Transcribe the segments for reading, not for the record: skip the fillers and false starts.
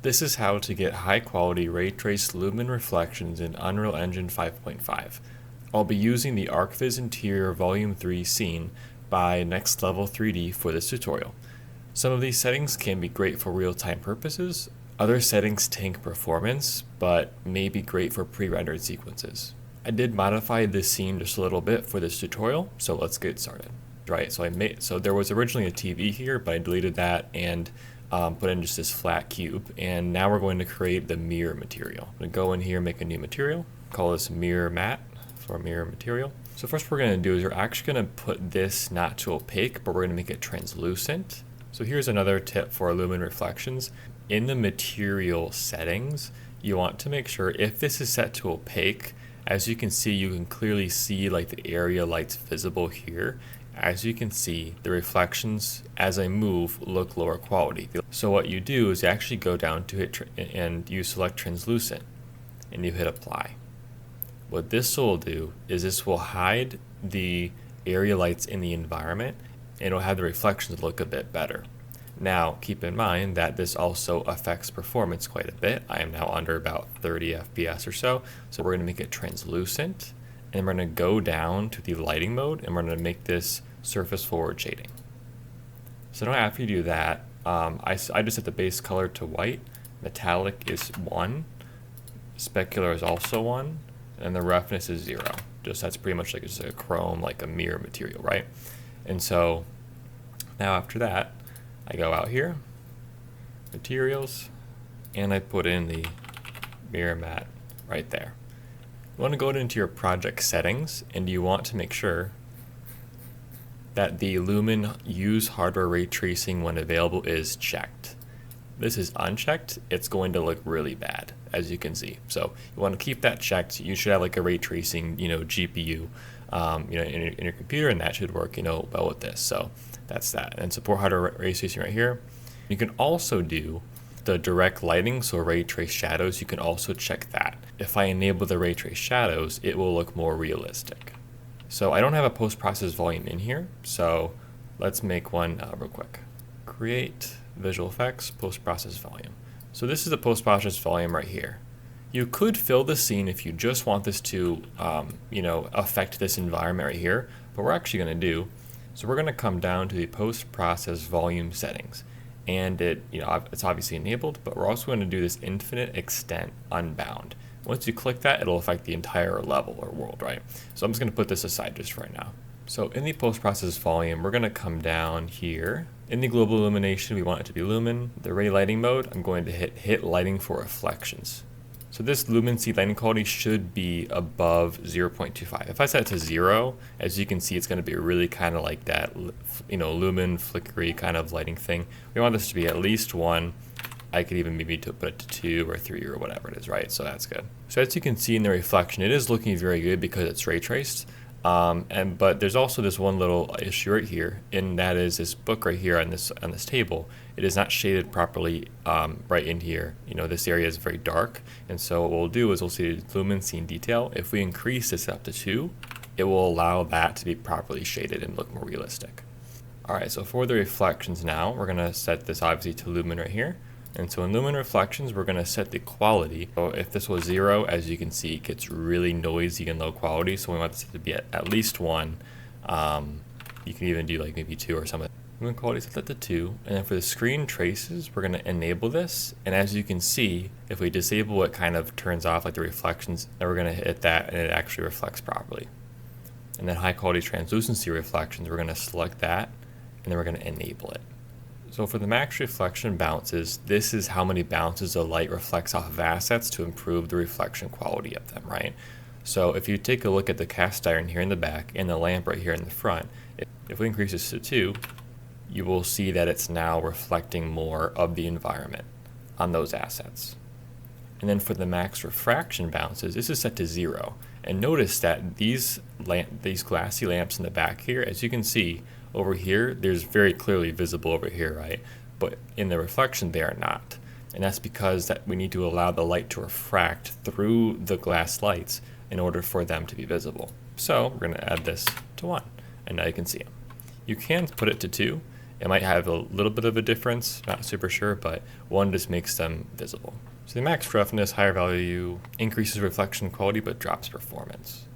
This is how to get high quality ray traced lumen reflections in Unreal Engine 5.5. I'll be using the ArcViz Interior Volume 3 scene by Next Level 3D for this tutorial. Some of these settings can be great for real-time purposes, other settings tank performance, but may be great for pre-rendered sequences. I did modify this scene just a little bit for this tutorial, so let's get started. Right, so there was originally a TV here, but I deleted that and put in just this flat cube, and now we're going to create the mirror material. I'm going to go in here, make a new material, call this mirror matte for mirror material. So first what we're going to do is we're actually going to put this not to opaque, but we're going to make it translucent. So here's another tip for Lumen Reflections. In the material settings, you want to make sure if this is set to opaque, as you can see, you can clearly see like the area lights visible here. As you can see, the reflections as I move look lower quality. So what you do is you actually go down to it and you select translucent and you hit apply. What this will do is this will hide the area lights in the environment and it'll have the reflections look a bit better. Now keep in mind that this also affects performance quite a bit. I am now under about 30 FPS or so. So we're going to make it translucent and we're going to go down to the lighting mode and we're going to make this surface forward shading. So now after you do that, I just set the base color to white, metallic is 1, specular is also 1, and the roughness is 0. That's pretty much like just a chrome, like a mirror material, right? And so now after that, I go out here, materials, and I put in the mirror matte right there. You want to go into your project settings and you want to make sure that the Lumen Use Hardware Ray Tracing when available is checked. This is unchecked, it's going to look really bad, as you can see. So you want to keep that checked. You should have like a ray tracing, GPU, in your computer, and that should work, well with this. So that's that. And support hardware ray tracing right here. You can also do the direct lighting, so ray trace shadows. You can also check that. If I enable the ray trace shadows, it will look more realistic. So I don't have a post-process volume in here, so let's make one real quick. Create visual effects, post-process volume. So this is the post-process volume right here. You could fill the scene if you just want this to, affect this environment right here, but we're actually going to do, so we're going to come down to the post-process volume settings. And it's obviously enabled, but we're also going to do this infinite extent unbound. Once you click that, it'll affect the entire level or world, right? So I'm just going to put this aside just for right now. So in the post-process volume, we're going to come down here. In the global illumination, we want it to be lumen. The ray lighting mode, I'm going to hit lighting for reflections. So this lumen seed lighting quality should be above 0.25. If I set it to 0, as you can see, it's going to be really kind of like that, lumen flickery kind of lighting thing. We want this to be at least 1. I could even maybe put it to 2 or 3 or whatever it is, right? So that's good. So as you can see in the reflection, it is looking very good because it's ray traced. But there's also this one little issue right here, and that is this book right here on this table. It is not shaded properly right in here. This area is very dark, and so what we'll do is we'll see lumen scene detail. If we increase this up to 2, it will allow that to be properly shaded and look more realistic. All right, so for the reflections now, we're gonna set this obviously to lumen right here. And so in Lumen Reflections, we're going to set the quality. So if this was 0, as you can see, it gets really noisy and low quality. So we want this to be at least 1. You can even do like maybe 2 or something. Lumen quality set that to 2. And then for the screen traces, we're going to enable this. And as you can see, if we disable it, kind of turns off like the reflections. And we're going to hit that and it actually reflects properly. And then high quality translucency reflections, we're going to select that and then we're going to enable it. So for the max reflection bounces, this is how many bounces the light reflects off of assets to improve the reflection quality of them, right? So if you take a look at the cast iron here in the back and the lamp right here in the front, if we increase this to 2, you will see that it's now reflecting more of the environment on those assets. And then for the max refraction bounces, this is set to 0. And notice that these glassy lamps in the back here, as you can see, over here, there's very clearly visible over here, right? But in the reflection, they are not. And that's because that we need to allow the light to refract through the glass lights in order for them to be visible. So we're going to add this to 1, and now you can see them. You can put it to 2, It might have a little bit of a difference, not super sure, but one just makes them visible. So the max roughness, higher value, increases reflection quality but drops performance.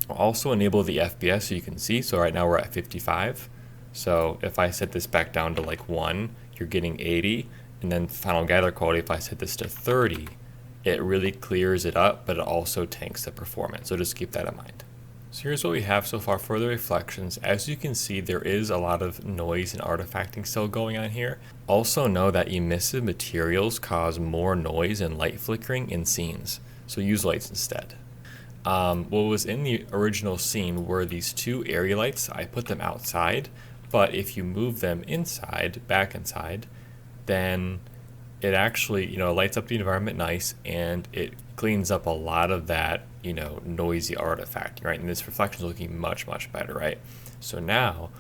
I'll also enable the FPS so you can see. So right now we're at 55. So if I set this back down to like 1, you're getting 80. And then final gather quality, if I set this to 30, it really clears it up, but it also tanks the performance. So just keep that in mind. So here's what we have so far for the reflections. As you can see, there is a lot of noise and artifacting still going on here. Also know that emissive materials cause more noise and light flickering in scenes. So use lights instead. What was in the original scene were these two area lights. I put them outside, but if you move them inside, back inside, then it actually, lights up the environment nice, and it cleans up a lot of that, noisy artifact, right? And this reflection is looking much, much better, right? So now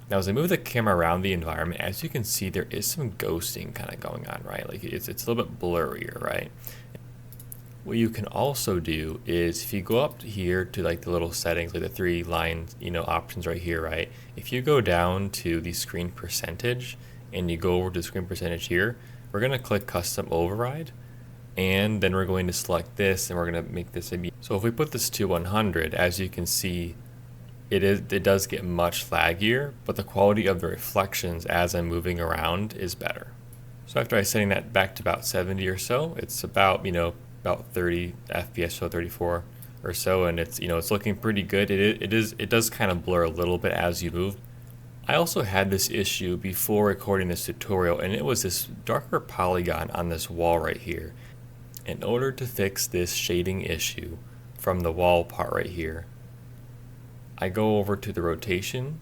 as I move the camera around the environment, as you can see, there is some ghosting kind of going on, right? Like it's a little bit blurrier, right? What you can also do is if you go up here to like the little settings, like the 3 line, options right here, right? If you go down to the screen percentage and you go over to screen percentage here, we're going to click custom override, and then we're going to select this and we're going to make this a. So if we put this to 100, as you can see, it does get much laggier, but the quality of the reflections as I'm moving around is better. So after setting that back to about 70 or so, it's about, about 30 FPS, so 34 or so, and it's, it's looking pretty good. It does kind of blur a little bit as you move. I also had this issue before recording this tutorial, and it was this darker polygon on this wall right here. In order to fix this shading issue from the wall part right here, I go over to the rotation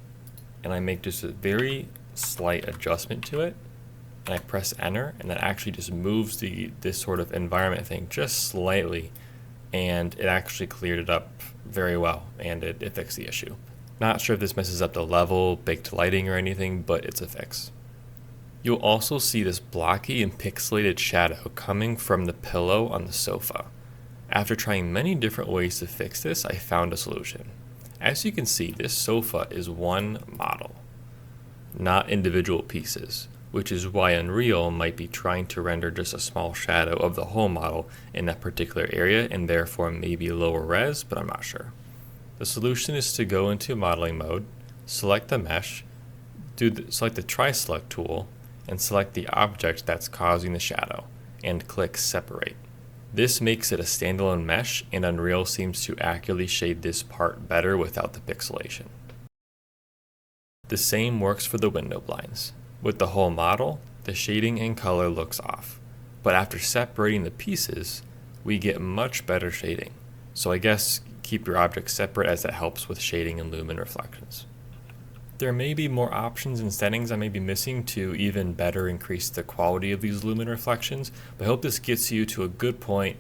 and I make just a very slight adjustment to it, and I press enter, and that actually just moves this sort of environment thing just slightly, and it actually cleared it up very well, and it fixed the issue. Not sure if this messes up the level, baked lighting, or anything, but it's a fix. You'll also see this blocky and pixelated shadow coming from the pillow on the sofa. After trying many different ways to fix this, I found a solution. As you can see, this sofa is one model, not individual pieces, which is why Unreal might be trying to render just a small shadow of the whole model in that particular area, and therefore maybe lower res, but I'm not sure. The solution is to go into modeling mode, select the mesh, select the tri-select tool, and select the object that's causing the shadow, and click separate. This makes it a standalone mesh, and Unreal seems to accurately shade this part better without the pixelation. The same works for the window blinds. With the whole model, the shading and color looks off, but after separating the pieces, we get much better shading. So I guess keep your objects separate, as that helps with shading and lumen reflections. There may be more options and settings I may be missing to even better increase the quality of these lumen reflections, but I hope this gets you to a good point.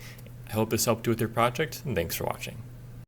I hope this helped you with your project, and thanks for watching.